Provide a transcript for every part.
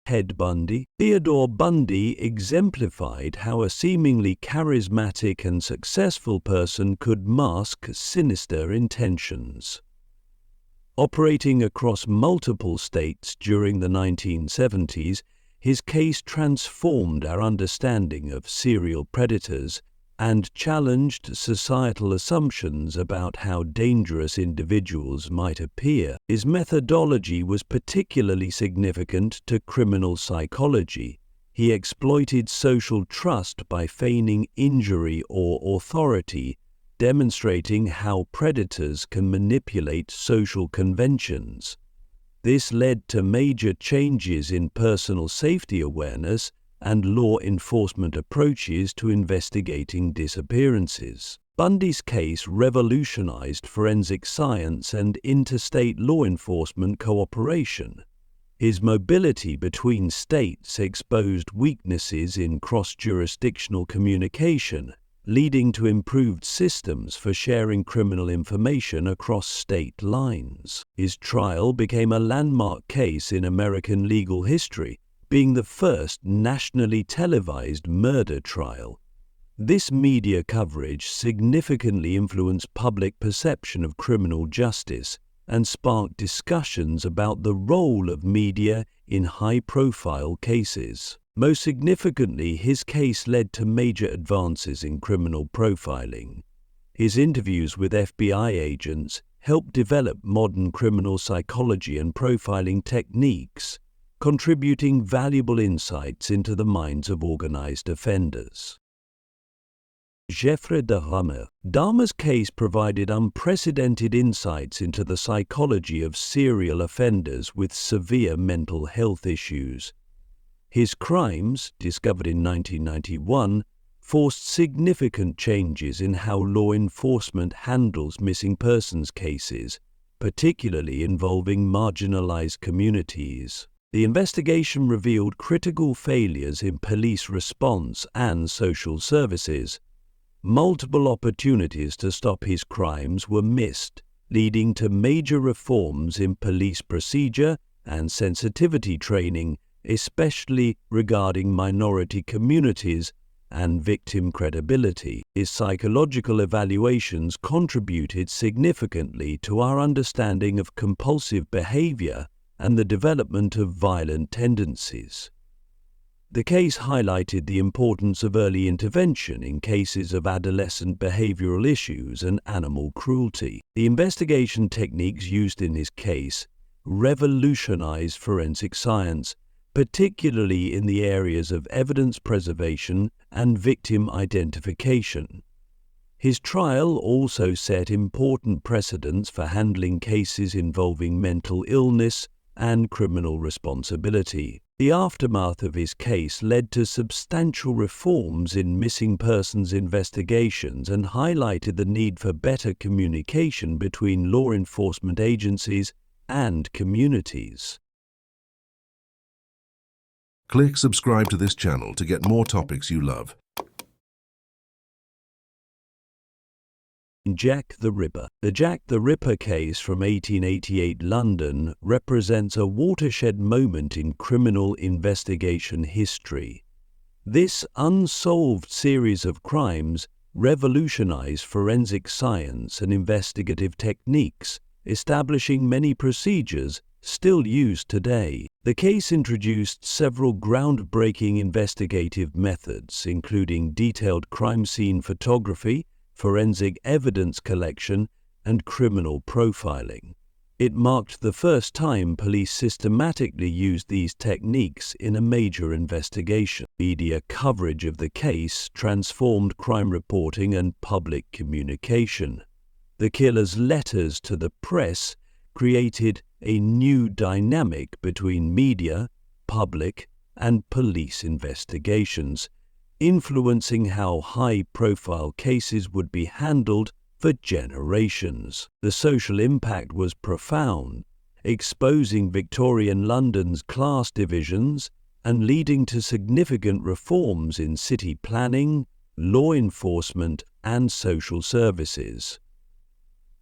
Ted Bundy. Theodore Bundy exemplified how a seemingly charismatic and successful person could mask sinister intentions. Operating across multiple states during the 1970s, his case transformed our understanding of serial predators and challenged societal assumptions about how dangerous individuals might appear. His methodology was particularly significant to criminal psychology. He exploited social trust by feigning injury or authority, demonstrating how predators can manipulate social conventions. This led to major changes in personal safety awareness and law enforcement approaches to investigating disappearances. Bundy's case revolutionized forensic science and interstate law enforcement cooperation. His mobility between states exposed weaknesses in cross-jurisdictional communication, leading to improved systems for sharing criminal information across state lines. His trial became a landmark case in American legal history, being the first nationally televised murder trial. This media coverage significantly influenced public perception of criminal justice and sparked discussions about the role of media in high-profile cases. Most significantly, his case led to major advances in criminal profiling. His interviews with FBI agents helped develop modern criminal psychology and profiling techniques, contributing valuable insights into the minds of organized offenders. Jeffrey Dahmer. Dahmer's case provided unprecedented insights into the psychology of serial offenders with severe mental health issues. His crimes, discovered in 1991, forced significant changes in how law enforcement handles missing persons cases, particularly involving marginalized communities. The investigation revealed critical failures in police response and social services. Multiple opportunities to stop his crimes were missed, leading to major reforms in police procedure and sensitivity training, especially regarding minority communities and victim credibility. His psychological evaluations contributed significantly to our understanding of compulsive behavior and the development of violent tendencies. The case highlighted the importance of early intervention in cases of adolescent behavioral issues and animal cruelty. The investigation techniques used in his case revolutionized forensic science, particularly in the areas of evidence preservation and victim identification. His trial also set important precedents for handling cases involving mental illness and criminal responsibility. The aftermath of his case led to substantial reforms in missing persons investigations and highlighted the need for better communication between law enforcement agencies and communities. Click subscribe to this channel to get more topics you love. Jack the Ripper. The Jack the Ripper case from 1888 London represents a watershed moment in criminal investigation history. This unsolved series of crimes revolutionized forensic science and investigative techniques, establishing many procedures still used today. The case introduced several groundbreaking investigative methods, including detailed crime scene photography, forensic evidence collection, and criminal profiling. It marked the first time police systematically used these techniques in a major investigation. Media coverage of the case transformed crime reporting and public communication. The killer's letters to the press created a new dynamic between media, public, and police investigations, influencing how high-profile cases would be handled for generations. The social impact was profound, exposing Victorian London's class divisions and leading to significant reforms in city planning, law enforcement, and social services.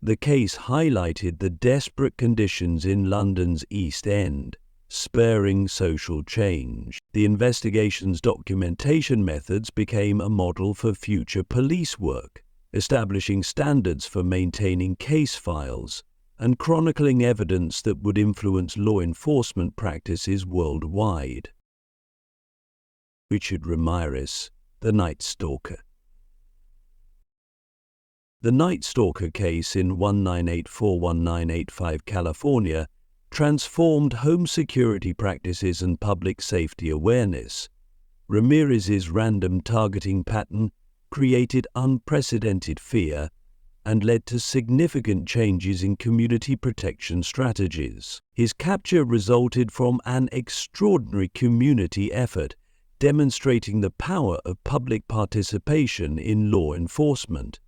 The case highlighted the desperate conditions in London's East End, spurring social change. The investigation's documentation methods became a model for future police work, establishing standards for maintaining case files and chronicling evidence that would influence law enforcement practices worldwide. Richard Ramirez, The Night Stalker. The Night Stalker case in 1984-1985 California transformed home security practices and public safety awareness. Ramirez's random targeting pattern created unprecedented fear and led to significant changes in community protection strategies. His capture resulted from an extraordinary community effort, demonstrating the power of public participation in law enforcement.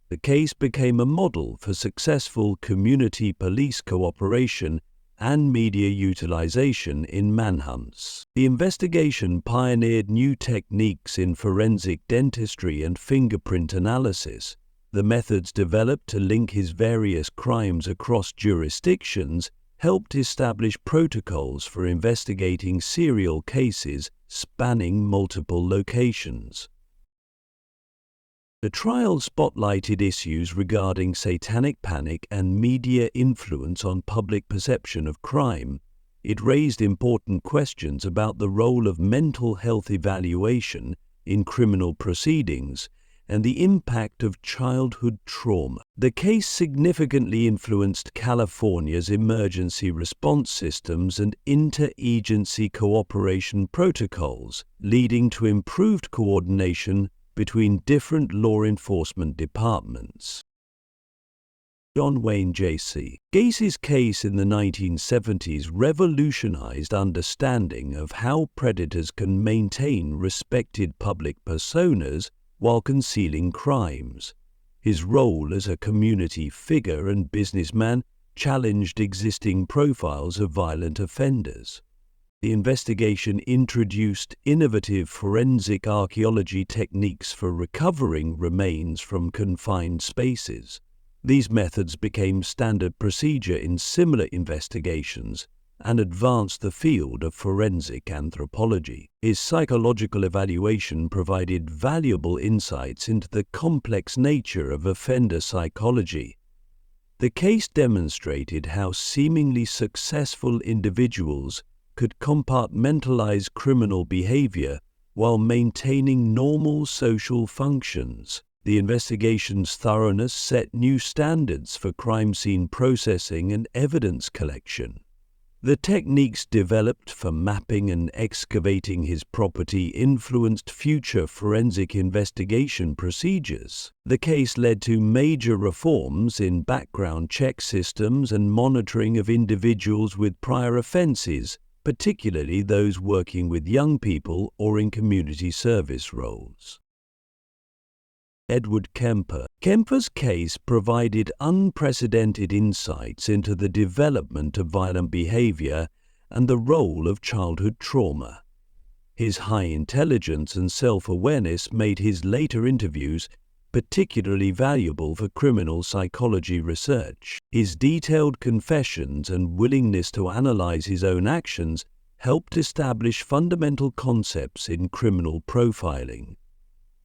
The case became a model for successful community police cooperation and media utilization in manhunts. The investigation pioneered new techniques in forensic dentistry and fingerprint analysis. The methods developed to link his various crimes across jurisdictions helped establish protocols for investigating serial cases spanning multiple locations. The trial spotlighted issues regarding satanic panic and media influence on public perception of crime. It raised important questions about the role of mental health evaluation in criminal proceedings and the impact of childhood trauma. The case significantly influenced California's emergency response systems and interagency cooperation protocols, leading to improved coordination between different law enforcement departments. John Wayne Gacy. Gacy's case in the 1970s revolutionized understanding of how predators can maintain respected public personas while concealing crimes. His role as a community figure and businessman challenged existing profiles of violent offenders. The investigation introduced innovative forensic archaeology techniques for recovering remains from confined spaces. These methods became standard procedure in similar investigations and advanced the field of forensic anthropology. His psychological evaluation provided valuable insights into the complex nature of offender psychology. The case demonstrated how seemingly successful individuals could compartmentalize criminal behavior while maintaining normal social functions. The investigation's thoroughness set new standards for crime scene processing and evidence collection. The techniques developed for mapping and excavating his property influenced future forensic investigation procedures. The case led to major reforms in background check systems and monitoring of individuals with prior offenses, particularly those working with young people or in community service roles. Edward Kemper. Kemper's case provided unprecedented insights into the development of violent behavior and the role of childhood trauma. His high intelligence and self-awareness made his later interviews particularly valuable for criminal psychology research. His detailed confessions and willingness to analyze his own actions helped establish fundamental concepts in criminal profiling.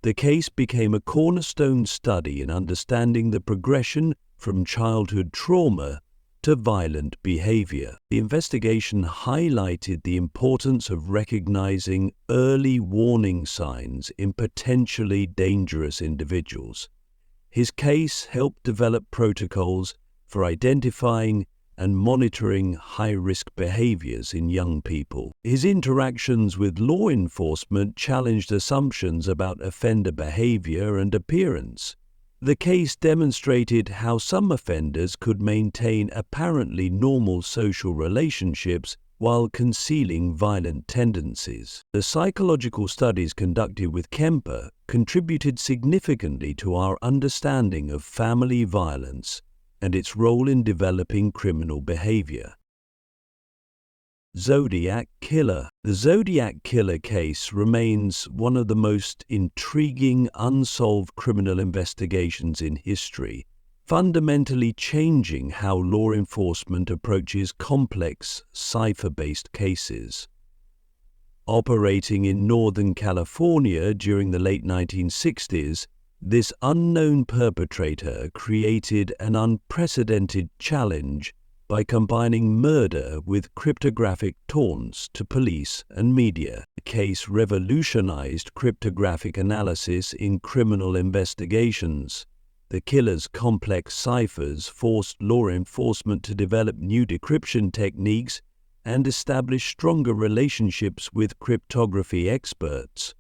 The case became a cornerstone study in understanding the progression from childhood trauma to violent behavior. The investigation highlighted the importance of recognizing early warning signs in potentially dangerous individuals. His case helped develop protocols for identifying and monitoring high-risk behaviors in young people. His interactions with law enforcement challenged assumptions about offender behavior and appearance. The case demonstrated how some offenders could maintain apparently normal social relationships while concealing violent tendencies. The psychological studies conducted with Kemper contributed significantly to our understanding of family violence and its role in developing criminal behavior. Zodiac Killer. The Zodiac Killer case remains one of the most intriguing unsolved criminal investigations in history. fundamentally changing how law enforcement approaches complex, cipher-based cases. Operating in Northern California during the late 1960s, this unknown perpetrator created an unprecedented challenge by combining murder with cryptographic taunts to police and media. The case revolutionized cryptographic analysis in criminal investigations. The killer's complex ciphers forced law enforcement to develop new decryption techniques and establish stronger relationships with cryptography experts.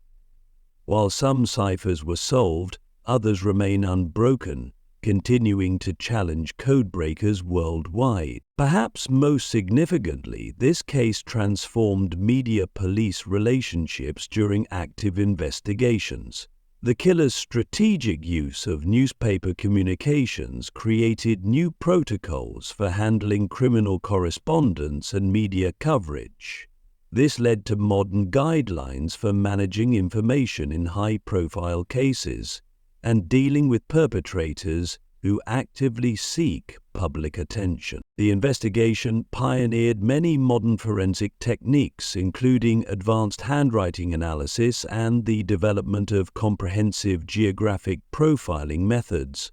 While some ciphers were solved, others remain unbroken, continuing to challenge codebreakers worldwide. Perhaps most significantly, this case transformed media-police relationships during active investigations. The killer's strategic use of newspaper communications created new protocols for handling criminal correspondence and media coverage. This led to modern guidelines for managing information in high-profile cases and dealing with perpetrators who actively seek public attention. The investigation pioneered many modern forensic techniques, including advanced handwriting analysis and the development of comprehensive geographic profiling methods.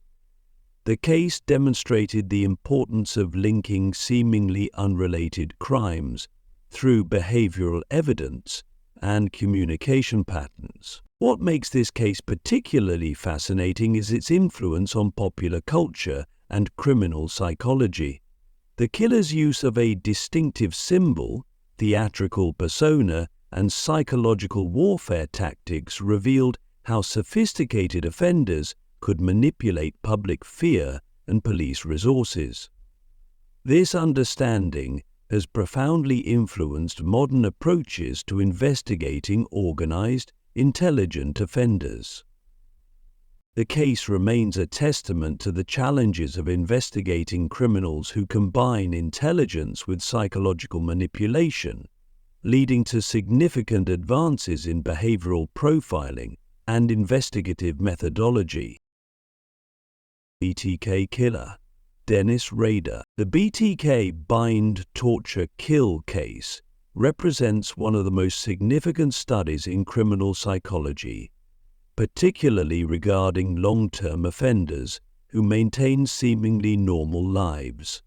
The case demonstrated the importance of linking seemingly unrelated crimes through behavioral evidence and communication patterns. What makes this case particularly fascinating is its influence on popular culture and criminal psychology. The killer's use of a distinctive symbol, theatrical persona, and psychological warfare tactics revealed how sophisticated offenders could manipulate public fear and police resources. This understanding has profoundly influenced modern approaches to investigating organized, intelligent offenders. The case remains a testament to the challenges of investigating criminals who combine intelligence with psychological manipulation, leading to significant advances in behavioral profiling and investigative methodology. BTK Killer, Dennis Rader. The BTK Bind, Torture, Kill case represents one of the most significant studies in criminal psychology, particularly regarding long-term offenders who maintain seemingly normal lives.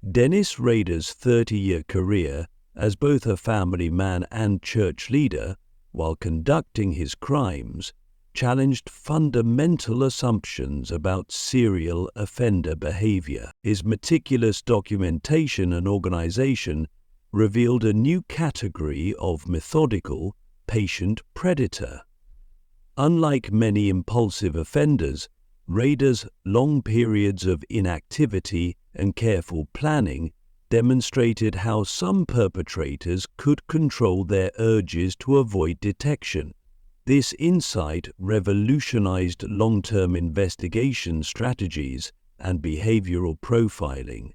Dennis Rader's 30-year career as both a family man and church leader, while conducting his crimes, challenged fundamental assumptions about serial offender behavior. His meticulous documentation and organization revealed a new category of methodical patient predator. Unlike many impulsive offenders, Rader's long periods of inactivity and careful planning demonstrated how some perpetrators could control their urges to avoid detection. This insight revolutionized long-term investigation strategies and behavioral profiling.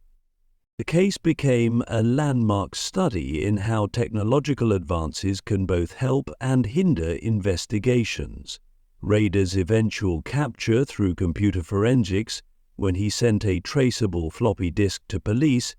The case became a landmark study in how technological advances can both help and hinder investigations. Rader's eventual capture through computer forensics, when he sent a traceable floppy disk to police,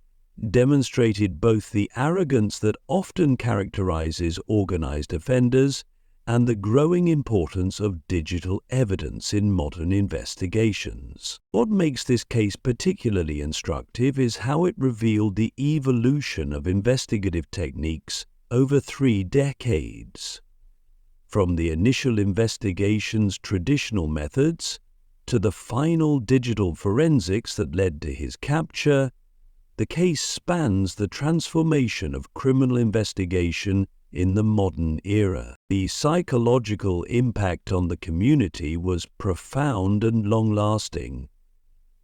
demonstrated both the arrogance that often characterizes organized offenders and the growing importance of digital evidence in modern investigations. What makes this case particularly instructive is how it revealed the evolution of investigative techniques over 3 decades. From the initial investigation's traditional methods to the final digital forensics that led to his capture, the case spans the transformation of criminal investigation in the modern era. The psychological impact on the community was profound and long-lasting.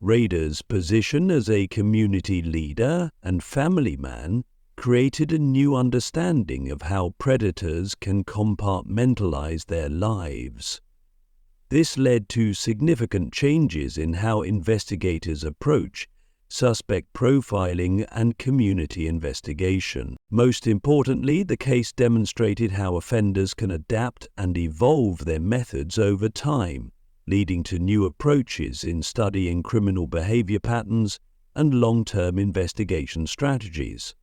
Rader's position as a community leader and family man created a new understanding of how predators can compartmentalize their lives. This led to significant changes in how investigators approach suspect profiling and community investigation. Most importantly, the case demonstrated how offenders can adapt and evolve their methods over time, leading to new approaches in studying criminal behavior patterns and long-term investigation strategies.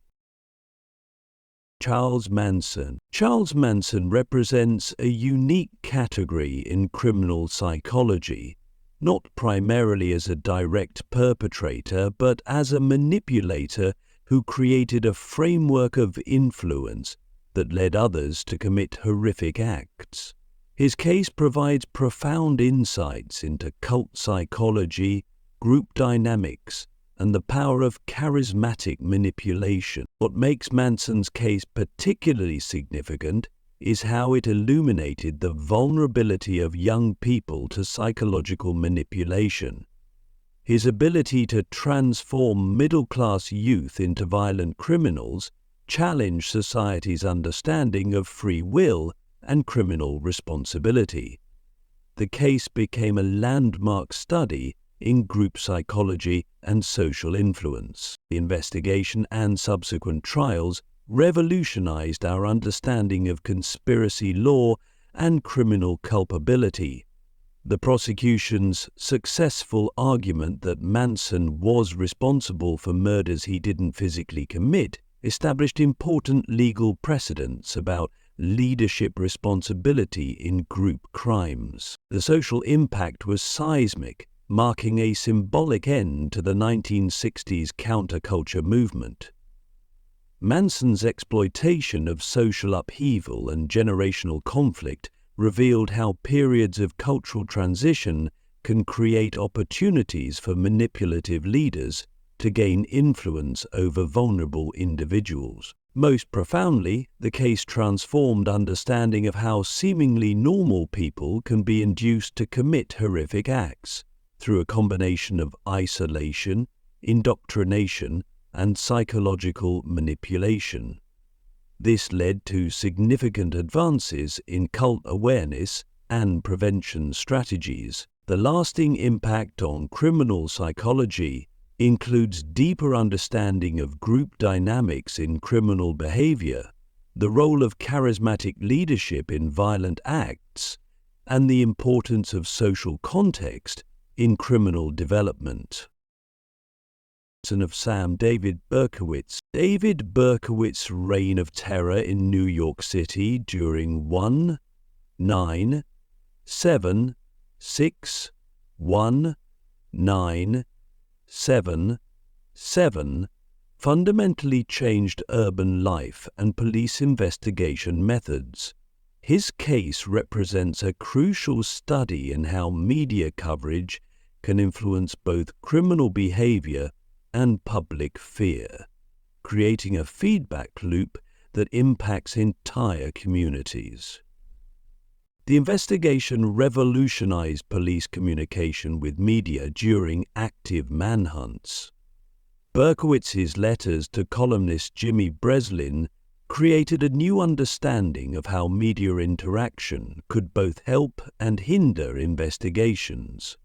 Charles Manson. Charles Manson represents a unique category in criminal psychology, not primarily as a direct perpetrator, but as a manipulator who created a framework of influence that led others to commit horrific acts. His case provides profound insights into cult psychology, group dynamics, and the power of charismatic manipulation. What makes Manson's case particularly significant is how it illuminated the vulnerability of young people to psychological manipulation. His ability to transform middle-class youth into violent criminals challenged society's understanding of free will and criminal responsibility. The case became a landmark study in group psychology and social influence. The investigation and subsequent trials revolutionized our understanding of conspiracy law and criminal culpability. The prosecution's successful argument that Manson was responsible for murders he didn't physically commit established important legal precedents about leadership responsibility in group crimes. The social impact was seismic, marking a symbolic end to the 1960s counterculture movement. Manson's exploitation of social upheaval and generational conflict revealed how periods of cultural transition can create opportunities for manipulative leaders to gain influence over vulnerable individuals. Most profoundly, the case transformed understanding of how seemingly normal people can be induced to commit horrific acts through a combination of isolation, indoctrination, and psychological manipulation. This led to significant advances in cult awareness and prevention strategies. The lasting impact on criminal psychology includes deeper understanding of group dynamics in criminal behavior, the role of charismatic leadership in violent acts, and the importance of social context in criminal development. Of Sam David Berkowitz. David Berkowitz's reign of terror in New York City during 1977 fundamentally changed urban life and police investigation methods. His case represents a crucial study in how media coverage can influence both criminal behavior and public fear, creating a feedback loop that impacts entire communities. The investigation revolutionized police communication with media during active manhunts. Berkowitz's letters to columnist Jimmy Breslin created a new understanding of how media interaction could both help and hinder investigations.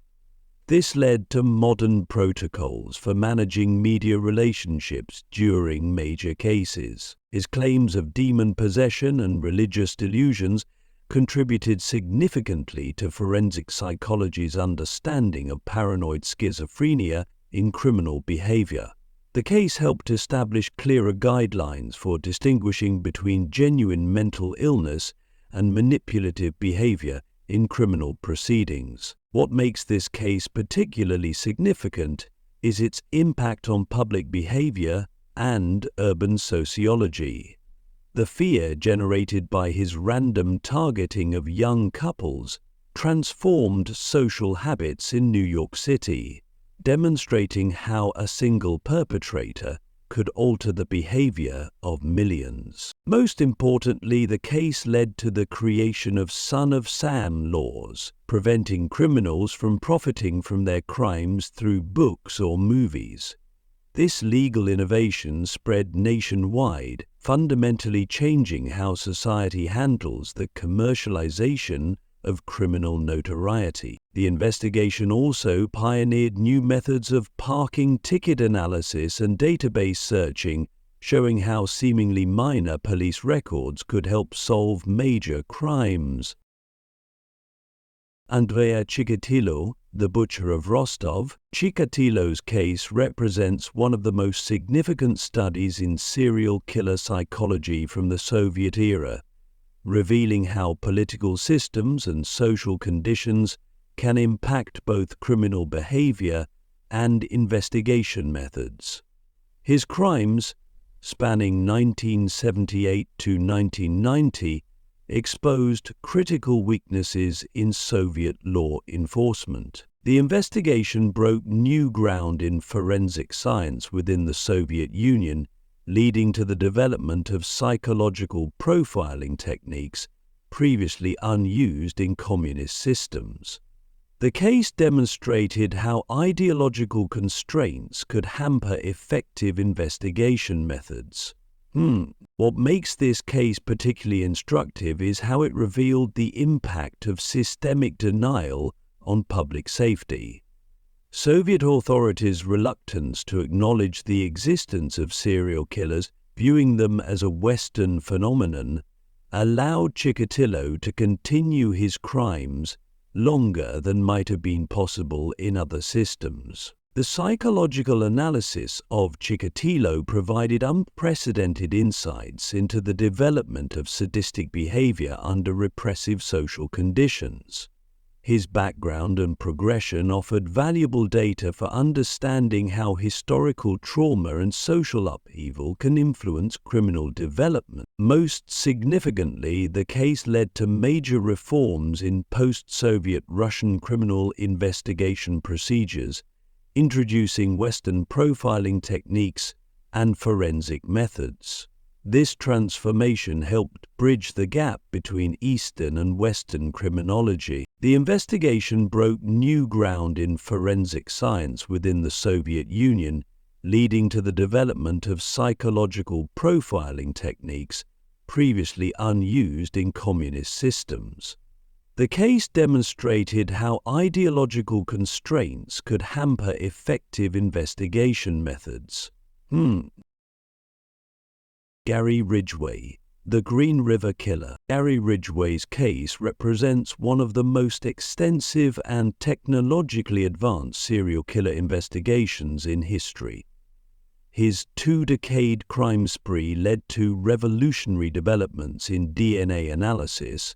This led to modern protocols for managing media relationships during major cases. His claims of demon possession and religious delusions contributed significantly to forensic psychology's understanding of paranoid schizophrenia in criminal behavior. The case helped establish clearer guidelines for distinguishing between genuine mental illness and manipulative behavior in criminal proceedings. What makes this case particularly significant is its impact on public behavior and urban sociology. The fear generated by his random targeting of young couples transformed social habits in New York City, demonstrating how a single perpetrator could alter the behavior of millions. Most importantly, the case led to the creation of Son of Sam laws, preventing criminals from profiting from their crimes through books or movies. This legal innovation spread nationwide, fundamentally changing how society handles the commercialization of criminal notoriety. The investigation also pioneered new methods of parking ticket analysis and database searching, showing how seemingly minor police records could help solve major crimes. ANDREI CHIKATILO, the butcher of Rostov. CHIKATILO's case represents one of the most significant studies in serial killer psychology from the Soviet era, revealing how political systems and social conditions can impact both criminal behavior and investigation methods. His crimes, spanning 1978 to 1990, exposed critical weaknesses in Soviet law enforcement. The investigation broke new ground in forensic science within the Soviet Union, leading to the development of psychological profiling techniques previously unused in communist systems. The case demonstrated how ideological constraints could hamper effective investigation methods. What makes this case particularly instructive is how it revealed the impact of systemic denial on public safety. Soviet authorities' reluctance to acknowledge the existence of serial killers, viewing them as a Western phenomenon, allowed Chikatilo to continue his crimes longer than might have been possible in other systems. The psychological analysis of Chikatilo provided unprecedented insights into the development of sadistic behavior under repressive social conditions. His background and progression offered valuable data for understanding how historical trauma and social upheaval can influence criminal development. Most significantly, the case led to major reforms in post-Soviet Russian criminal investigation procedures, introducing Western profiling techniques and forensic methods. This transformation helped bridge the gap between Eastern and Western criminology. The investigation broke new ground in forensic science within the Soviet Union, leading to the development of psychological profiling techniques previously unused in communist systems. The case demonstrated how ideological constraints could hamper effective investigation methods. Gary Ridgway, the Green River Killer. Gary Ridgway's case represents one of the most extensive and technologically advanced serial killer investigations in history. His two-decade crime spree led to revolutionary developments in DNA analysis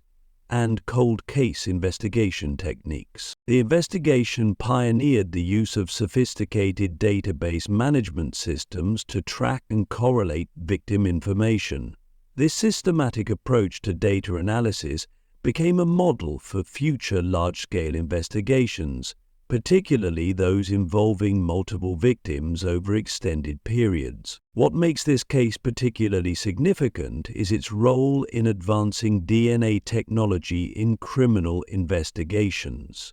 and cold case investigation techniques. The investigation pioneered the use of sophisticated database management systems to track and correlate victim information. This systematic approach to data analysis became a model for future large-scale investigations, particularly those involving multiple victims over extended periods. What makes this case particularly significant is its role in advancing DNA technology in criminal investigations.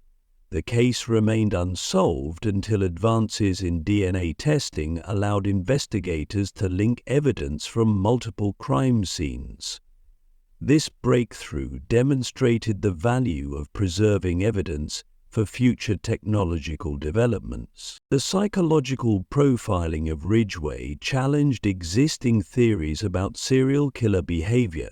The case remained unsolved until advances in DNA testing allowed investigators to link evidence from multiple crime scenes. This breakthrough demonstrated the value of preserving evidence for future technological developments. The psychological profiling of Ridgway challenged existing theories about serial killer behavior.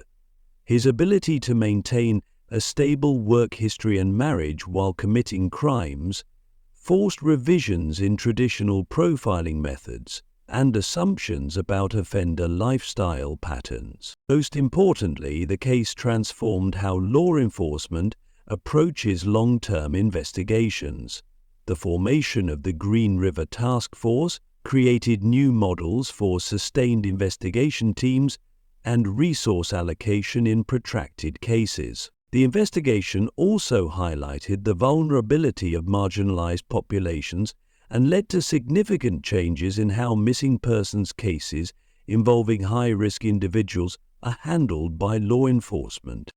His ability to maintain a stable work history and marriage while committing crimes forced revisions in traditional profiling methods and assumptions about offender lifestyle patterns. Most importantly, the case transformed how law enforcement approaches long-term investigations. The formation of the Green River Task Force created new models for sustained investigation teams and resource allocation in protracted cases. The investigation also highlighted the vulnerability of marginalized populations and led to significant changes in how missing persons cases involving high-risk individuals are handled by law enforcement.